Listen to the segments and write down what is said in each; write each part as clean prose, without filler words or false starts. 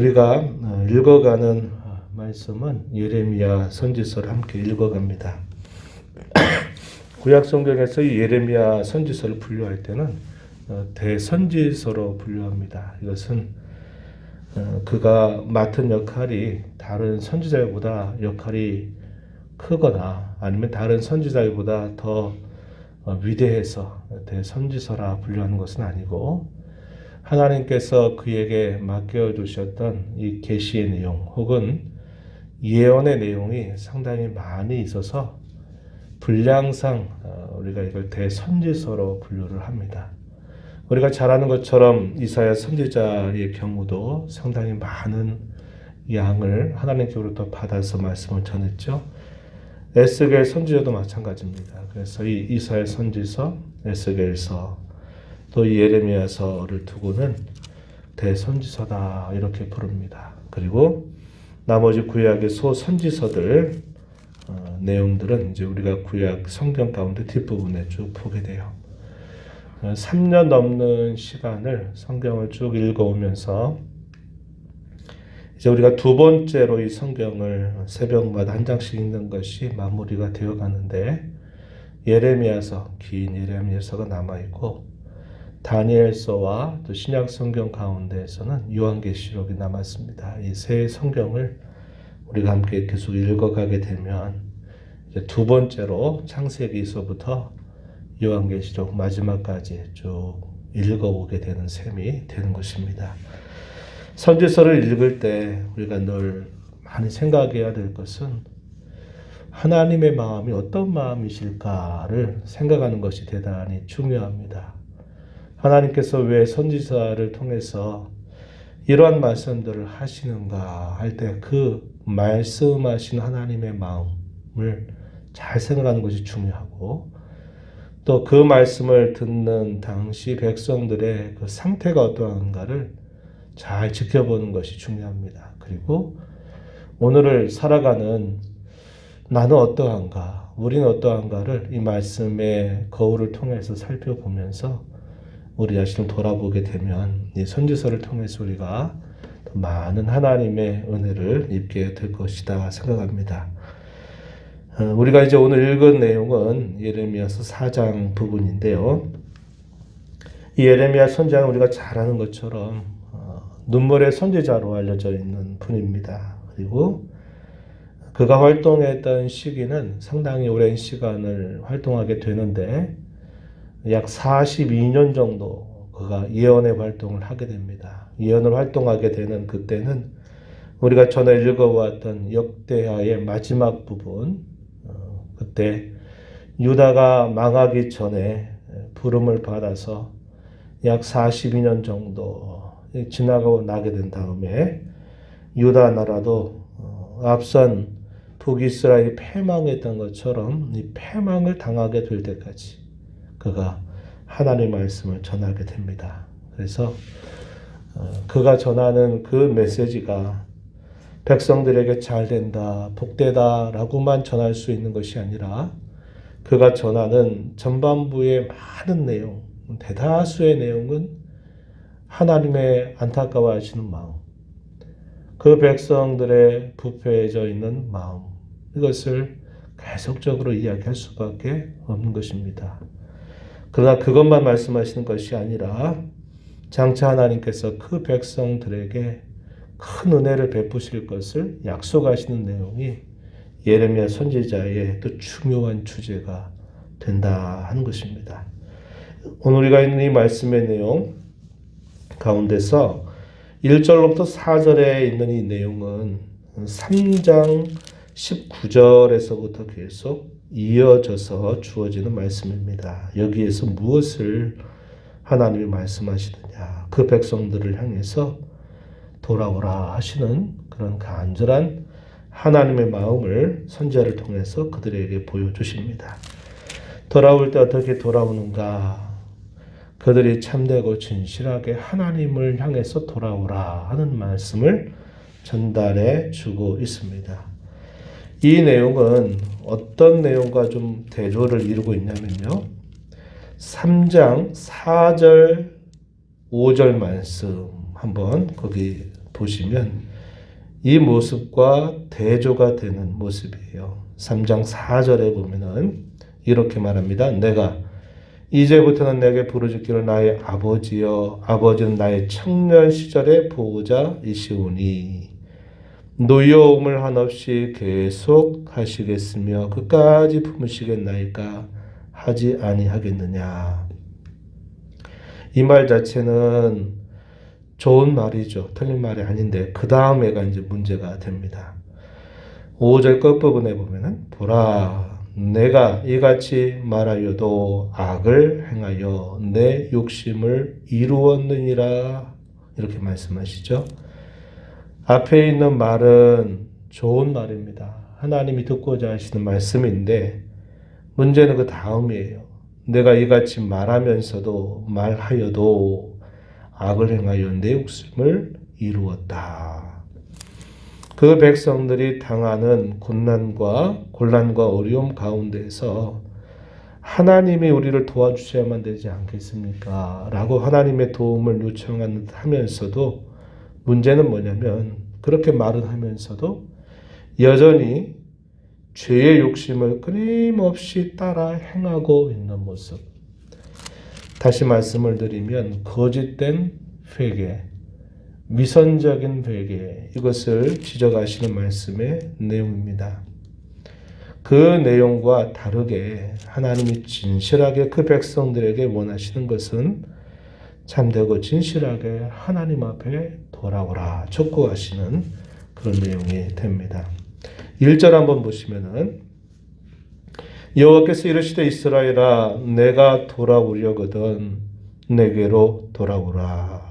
우리가 읽어가는 말씀은 예레미야 선지서를 함께 읽어갑니다. 구약 성경에서 이 예레미야 선지서를 분류할 때는 대선지서로 분류합니다. 이것은 그가 맡은 역할이 다른 선지자보다 역할이 크거나 아니면 다른 선지자보다 더 위대해서 대선지서라 분류하는 것은 아니고, 하나님께서 그에게 맡겨주셨던 이 계시의 내용 혹은 예언의 내용이 상당히 많이 있어서 분량상 우리가 이걸 대선지서로 분류를 합니다. 우리가 잘 아는 것처럼 이사야 선지자의 경우도 상당히 많은 양을 하나님께로부터 받아서 말씀을 전했죠. 에스겔 선지자도 마찬가지입니다. 그래서 이 이사야 선지서, 에스겔서, 또 예레미야서를 두고는 대선지서다 이렇게 부릅니다. 그리고 나머지 구약의 소선지서들 내용들은 이제 우리가 구약 성경 가운데 뒷부분에 쭉 보게 돼요. 3년 넘는 시간을 성경을 쭉 읽어오면서 이제 우리가 두 번째로 이 성경을 새벽마다 한 장씩 읽는 것이 마무리가 되어 가는데, 예레미야서, 긴 예레미야서가 남아있고 다니엘서와 또 신약 성경 가운데에서는 요한계시록이 남았습니다. 이 세 성경을 우리가 함께 계속 읽어가게 되면 이제 두 번째로 창세기서부터 요한계시록 마지막까지 쭉 읽어오게 되는 셈이 되는 것입니다. 선지서를 읽을 때 우리가 늘 많이 생각해야 될 것은 하나님의 마음이 어떤 마음이실까를 생각하는 것이 대단히 중요합니다. 하나님께서 왜 선지자를 통해서 이러한 말씀들을 하시는가 할 때 그 말씀하신 하나님의 마음을 잘 생각하는 것이 중요하고, 또 그 말씀을 듣는 당시 백성들의 그 상태가 어떠한가를 잘 지켜보는 것이 중요합니다. 그리고 오늘을 살아가는 나는 어떠한가, 우리는 어떠한가를 이 말씀의 거울을 통해서 살펴보면서 우리 자신을 돌아보게 되면 이 선지서를 통해서 우리가 더 많은 하나님의 은혜를 입게 될 것이다 생각합니다. 우리가 이제 오늘 읽은 내용은 예레미야서 4장 부분인데요. 이 예레미야 선지자는 우리가 잘 아는 것처럼 눈물의 선지자로 알려져 있는 분입니다. 그리고 그가 활동했던 시기는 상당히 오랜 시간을 활동하게 되는데, 약 42년 정도 그가 예언의 활동을 하게 됩니다. 예언을 활동하게 되는 그때는 우리가 전에 읽어왔던 역대하의 마지막 부분, 그때 유다가 망하기 전에 부름을 받아서 약 42년 정도 지나가고 나게 된 다음에 유다 나라도 앞선 북이스라엘이 패망했던 것처럼 이 패망을 당하게 될 때까지 그가 하나님의 말씀을 전하게 됩니다. 그래서 그가 전하는 그 메시지가 백성들에게 잘 된다, 복되다 라고만 전할 수 있는 것이 아니라, 그가 전하는 전반부의 많은 내용, 대다수의 내용은 하나님의 안타까워하시는 마음, 그 백성들의 부패해져 있는 마음, 이것을 계속적으로 이야기할 수밖에 없는 것입니다. 그러나 그것만 말씀하시는 것이 아니라 장차 하나님께서 그 백성들에게 큰 은혜를 베푸실 것을 약속하시는 내용이 예레미야 선지자의 또 중요한 주제가 된다 하는 것입니다. 오늘 우리가 있는 이 말씀의 내용 가운데서 1절로부터 4절에 있는 이 내용은 3장 19절에서부터 계속 이어져서 주어지는 말씀입니다. 여기에서 무엇을 하나님이 말씀하시느냐, 그 백성들을 향해서 돌아오라 하시는 그런 간절한 하나님의 마음을 선지자를 통해서 그들에게 보여주십니다. 돌아올 때 어떻게 돌아오는가, 그들이 참되고 진실하게 하나님을 향해서 돌아오라 하는 말씀을 전달해 주고 있습니다. 이 내용은 어떤 내용과 좀 대조를 이루고 있냐면요, 3장 4절 5절 말씀 한번 거기 보시면 이 모습과 대조가 되는 모습이에요. 3장 4절에 보면은 이렇게 말합니다. 내가 이제부터는 내게 부르짖기를 나의 아버지여, 아버지는 나의 청년 시절의 보호자이시오니 노여움을 한없이 계속 하시겠으며 끝까지 품으시겠나이까 하지 아니하겠느냐. 이 말 자체는 좋은 말이죠. 틀린 말이 아닌데 그 다음에가 이제 문제가 됩니다. 5절 끝부분에 보면은 보라 내가 이같이 말하여도 악을 행하여 내 욕심을 이루었느니라 이렇게 말씀하시죠. 앞에 있는 말은 좋은 말입니다. 하나님이 듣고자 하시는 말씀인데 문제는 그 다음이에요. 내가 이같이 말하여도 악을 행하여 내 욕심을 이루었다. 그 백성들이 당하는 곤란과 어려움 가운데에서 하나님이 우리를 도와주셔야만 되지 않겠습니까? 라고 하나님의 도움을 요청하면서도 문제는 뭐냐면 그렇게 말은 하면서도 여전히 죄의 욕심을 끊임없이 따라 행하고 있는 모습. 다시 말씀을 드리면 거짓된 회개, 위선적인 회개 이것을 지적하시는 말씀의 내용입니다. 그 내용과 다르게 하나님이 진실하게 그 백성들에게 원하시는 것은 참되고 진실하게 하나님 앞에 돌아오라 촉구하시는 그런 내용이 됩니다. 1절 한번 보시면은 여호와께서 이르시되 이스라엘아 내가 돌아오려거든 내게로 돌아오라.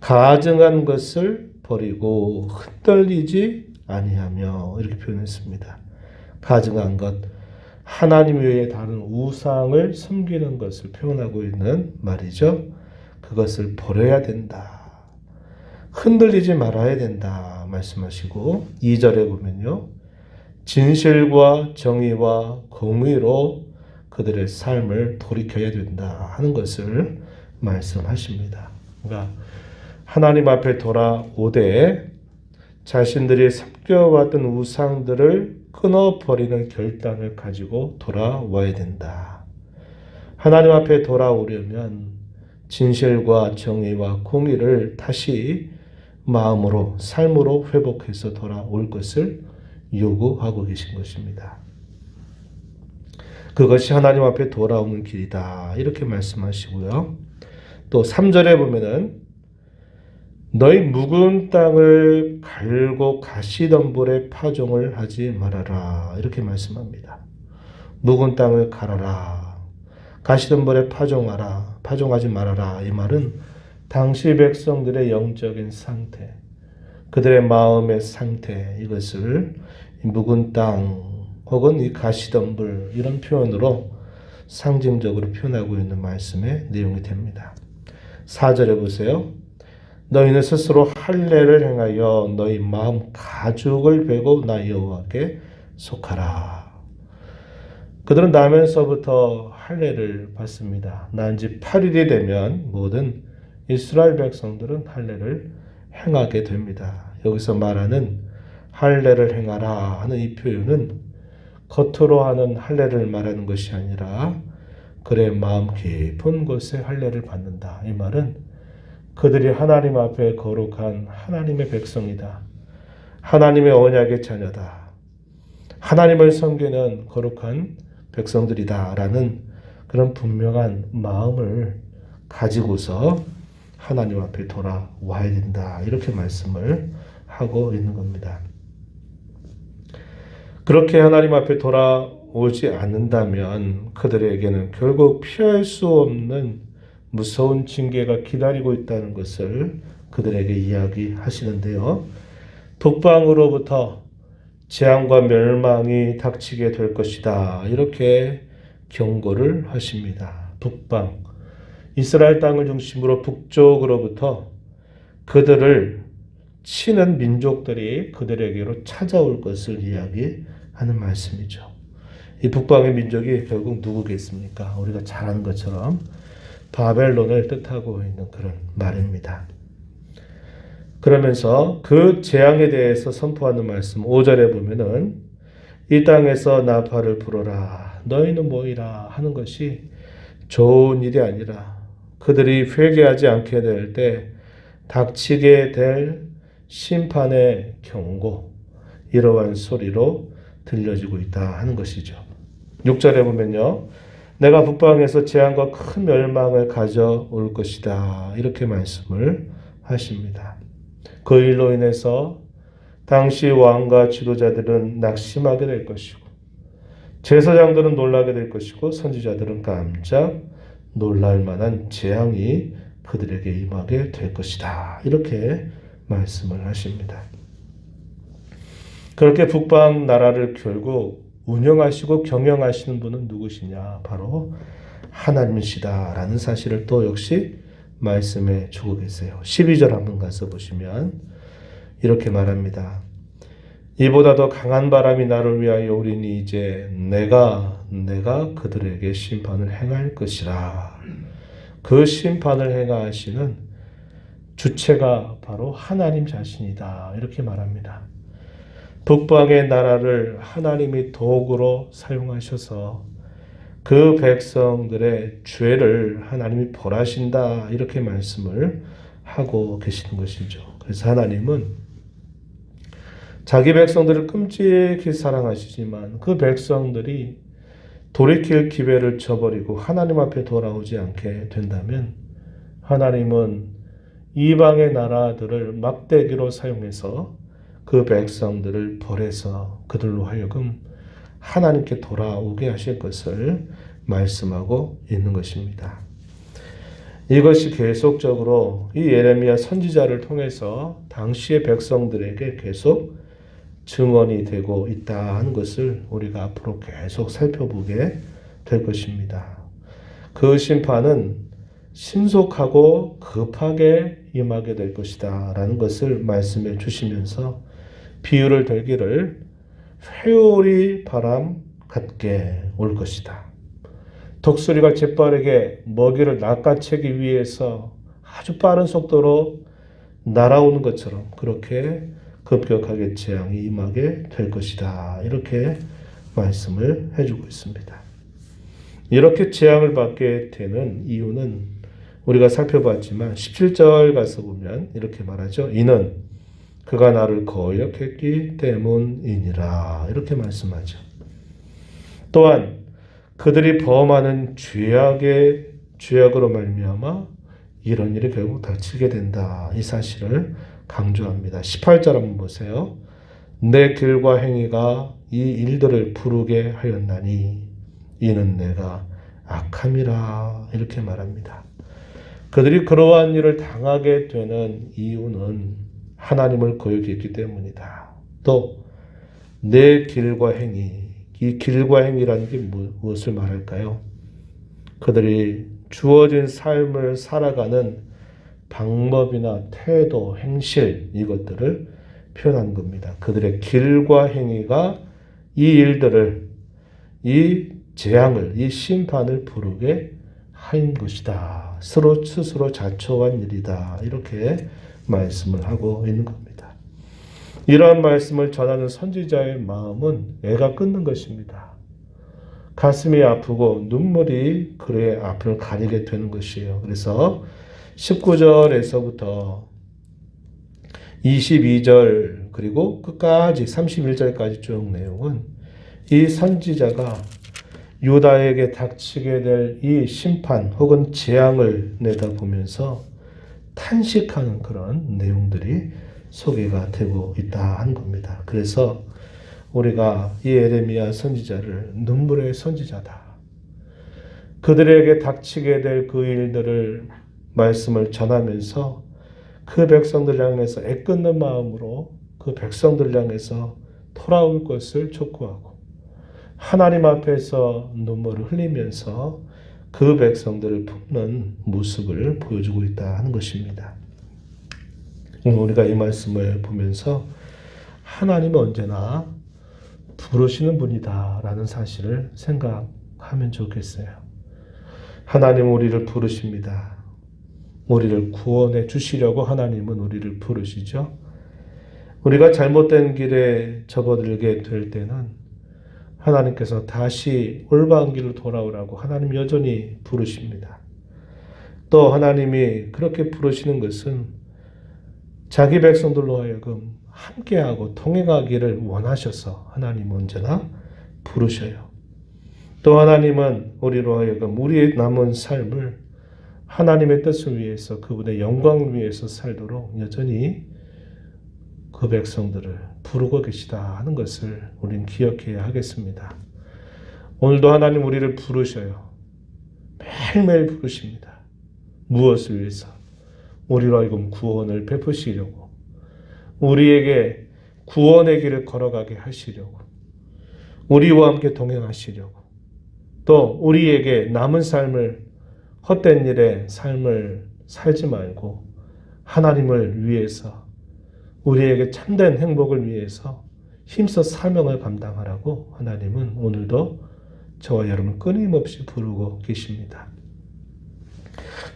가증한 것을 버리고 흩날리지 아니하며 이렇게 표현했습니다. 가증한 것, 하나님 외에 다른 우상을 섬기는 것을 표현하고 있는 말이죠. 그것을 버려야 된다. 흔들리지 말아야 된다 말씀하시고 2절에 보면요. 진실과 정의와 공의로 그들의 삶을 돌이켜야 된다 하는 것을 말씀하십니다. 그러니까 하나님 앞에 돌아오되 자신들이 섬겨왔던 우상들을 끊어버리는 결단을 가지고 돌아와야 된다. 하나님 앞에 돌아오려면 진실과 정의와 공의를 다시 마음으로 삶으로 회복해서 돌아올 것을 요구하고 계신 것입니다. 그것이 하나님 앞에 돌아오는 길이다 이렇게 말씀하시고요. 또 3절에 보면은 너희 묵은 땅을 갈고 가시덤불에 파종을 하지 말아라 이렇게 말씀합니다. 묵은 땅을 갈아라. 가시덤불에 파종하지 말아라. 이 말은 당시 백성들의 영적인 상태, 그들의 마음의 상태 이것을 묵은 땅 혹은 이 가시덤불 이런 표현으로 상징적으로 표현하고 있는 말씀의 내용이 됩니다. 4절에 보세요. 너희는 스스로 할례를 행하여 너희 마음 가죽을 베고 나 여호와께 속하라. 그들은 나면서부터 할례를 받습니다. 난 지 8일이 되면 모든 이스라엘 백성들은 할례를 행하게 됩니다. 여기서 말하는 할례를 행하라 하는 이 표현은 겉으로 하는 할례를 말하는 것이 아니라 그의 마음 깊은 곳에 할례를 받는다. 이 말은 그들이 하나님 앞에 거룩한 하나님의 백성이다. 하나님의 언약의 자녀다. 하나님을 섬기는 거룩한 백성들이다 라는 그런 분명한 마음을 가지고서 하나님 앞에 돌아와야 된다. 이렇게 말씀을 하고 있는 겁니다. 그렇게 하나님 앞에 돌아오지 않는다면 그들에게는 결국 피할 수 없는 무서운 징계가 기다리고 있다는 것을 그들에게 이야기하시는데요. 독방으로부터 재앙과 멸망이 닥치게 될 것이다. 이렇게 경고를 하십니다. 북방, 이스라엘 땅을 중심으로 북쪽으로부터 그들을 치는 민족들이 그들에게로 찾아올 것을 이야기하는 말씀이죠. 이 북방의 민족이 결국 누구겠습니까? 우리가 잘 아는 것처럼 바벨론을 뜻하고 있는 그런 말입니다. 그러면서 그 재앙에 대해서 선포하는 말씀 5절에 보면은 이 땅에서 나팔을 불어라 너희는 모이라 하는 것이 좋은 일이 아니라 그들이 회개하지 않게 될 때 닥치게 될 심판의 경고 이러한 소리로 들려지고 있다 하는 것이죠. 6절에 보면요. 내가 북방에서 재앙과 큰 멸망을 가져올 것이다. 이렇게 말씀을 하십니다. 그 일로 인해서 당시 왕과 지도자들은 낙심하게 될 것이고 제사장들은 놀라게 될 것이고 선지자들은 깜짝 놀랄 만한 재앙이 그들에게 임하게 될 것이다. 이렇게 말씀을 하십니다. 그렇게 북방 나라를 결국 운영하시고 경영하시는 분은 누구시냐? 바로 하나님이시다라는 사실을 또 역시 말씀해 주고 계세요. 12절 한번 가서 보시면 이렇게 말합니다. 이보다 더 강한 바람이 나를 위하여 오리니 이제 내가 그들에게 심판을 행할 것이라. 그 심판을 행하시는 주체가 바로 하나님 자신이다. 이렇게 말합니다. 북방의 나라를 하나님이 도구로 사용하셔서 그 백성들의 죄를 하나님이 벌하신다. 이렇게 말씀을 하고 계시는 것이죠. 그래서 하나님은 자기 백성들을 끔찍히 사랑하시지만 그 백성들이 돌이킬 기회를 저버리고 하나님 앞에 돌아오지 않게 된다면 하나님은 이방의 나라들을 막대기로 사용해서 그 백성들을 벌해서 그들로 하여금 하나님께 돌아오게 하실 것을 말씀하고 있는 것입니다. 이것이 계속적으로 이 예레미야 선지자를 통해서 당시의 백성들에게 계속 증언이 되고 있다 하는 것을 우리가 앞으로 계속 살펴보게 될 것입니다. 그 심판은 신속하고 급하게 임하게 될 것이다 라는 것을 말씀해 주시면서 비유를 들기를 회오리 바람 같게 올 것이다. 독수리가 재빠르게 먹이를 낚아채기 위해서 아주 빠른 속도로 날아오는 것처럼 그렇게 급격하게 재앙이 임하게 될 것이다. 이렇게 말씀을 해주고 있습니다. 이렇게 재앙을 받게 되는 이유는 우리가 살펴봤지만 17절 가서 보면 이렇게 말하죠. 이는 그가 나를 거역했기 때문이니라. 이렇게 말씀하죠. 또한 그들이 범하는 죄악으로 말미암아 이런 일이 결국 닥치게 된다. 이 사실을 강조합니다. 18절 한번 보세요. 내 길과 행위가 이 일들을 부르게 하였나니 이는 내가 악함이라. 이렇게 말합니다. 그들이 그러한 일을 당하게 되는 이유는 하나님을 거역했기 때문이다. 또 내 길과 행위, 이 길과 행위라는 게 무엇을 말할까요? 그들이 주어진 삶을 살아가는 방법이나 태도, 행실 이것들을 표현한 겁니다. 그들의 길과 행위가 이 일들을, 이 재앙을, 이 심판을 부르게 한 것이다. 스스로 자초한 일이다. 이렇게 말씀을 하고 있는 겁니다. 이러한 말씀을 전하는 선지자의 마음은 애가 끊는 것입니다. 가슴이 아프고 눈물이 그의 앞을 가리게 되는 것이에요. 그래서 19절에서부터 22절 그리고 끝까지 31절까지 쭉 내용은 이 선지자가 유다에게 닥치게 될 이 심판 혹은 재앙을 내다보면서 탄식하는 그런 내용들이 소개가 되고 있다 한 겁니다. 그래서 우리가 이 예레미야 선지자를 눈물의 선지자다. 그들에게 닥치게 될 그 일들을 말씀을 전하면서 그 백성들 향해서 애끓는 마음으로 그 백성들 향해서 돌아올 것을 촉구하고 하나님 앞에서 눈물을 흘리면서 그 백성들을 품는 모습을 보여주고 있다 하는 것입니다. 우리가 이 말씀을 보면서 하나님은 언제나 부르시는 분이다 라는 사실을 생각하면 좋겠어요. 하나님은 우리를 부르십니다. 우리를 구원해 주시려고 하나님은 우리를 부르시죠. 우리가 잘못된 길에 접어들게 될 때는 하나님께서 다시 올바른 길로 돌아오라고 하나님 여전히 부르십니다. 또 하나님이 그렇게 부르시는 것은 자기 백성들로 하여금 함께하고 통행하기를 원하셔서 하나님 언제나 부르셔요. 또 하나님은 우리로 하여금 우리의 남은 삶을 하나님의 뜻을 위해서 그분의 영광을 위해서 살도록 여전히 그 백성들을 부르고 계시다 하는 것을 우리는 기억해야 하겠습니다. 오늘도 하나님 우리를 부르셔요. 매일매일 부르십니다. 무엇을 위해서? 우리로 하여금 구원을 베푸시려고, 우리에게 구원의 길을 걸어가게 하시려고, 우리와 함께 동행하시려고, 또 우리에게 남은 삶을, 헛된 일에 삶을 살지 말고 하나님을 위해서, 우리에게 참된 행복을 위해서 힘써 사명을 감당하라고 하나님은 오늘도 저와 여러분 끊임없이 부르고 계십니다.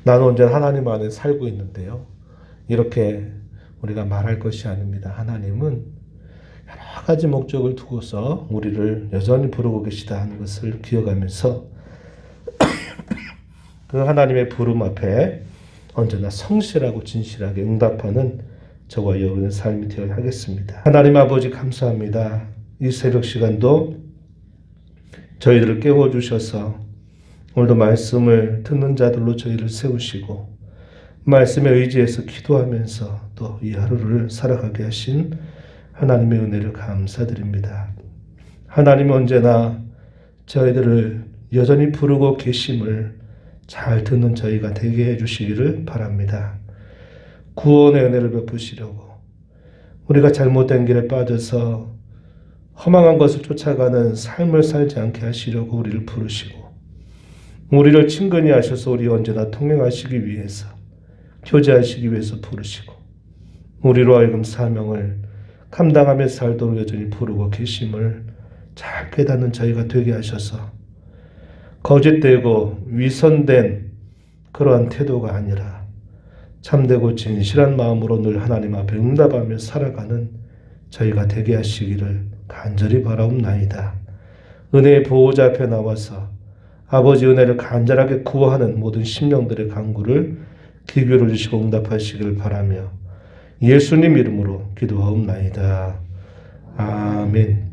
나는 언제나 하나님 안에 살고 있는데요. 이렇게 우리가 말할 것이 아닙니다. 하나님은 여러 가지 목적을 두고서 우리를 여전히 부르고 계시다 하는 것을 기억하면서 그 하나님의 부름 앞에 언제나 성실하고 진실하게 응답하는 저와 여러분의 삶이 되어야 하겠습니다. 하나님 아버지 감사합니다. 이 새벽 시간도 저희들을 깨워주셔서 오늘도 말씀을 듣는 자들로 저희를 세우시고 말씀에 의지해서 기도하면서 또 이 하루를 살아가게 하신 하나님의 은혜를 감사드립니다. 하나님 언제나 저희들을 여전히 부르고 계심을 잘 듣는 저희가 되게 해주시기를 바랍니다. 구원의 은혜를 베푸시려고 우리가 잘못된 길에 빠져서 허망한 것을 쫓아가는 삶을 살지 않게 하시려고 우리를 부르시고 우리를 친근히 하셔서 우리 언제나 통행하시기 위해서 교제하시기 위해서 부르시고 우리로 하여금 사명을 감당하며 살도록 여전히 부르고 계심을 잘 깨닫는 저희가 되게 하셔서 거짓되고 위선된 그러한 태도가 아니라 참되고 진실한 마음으로 늘 하나님 앞에 응답하며 살아가는 저희가 되게 하시기를 간절히 바라옵나이다. 은혜의 보호자 앞에 나와서 아버지 은혜를 간절하게 구하는 모든 심령들의 간구를 귀 기울여 주시고 응답하시기를 바라며 예수님 이름으로 기도하옵나이다. 아멘.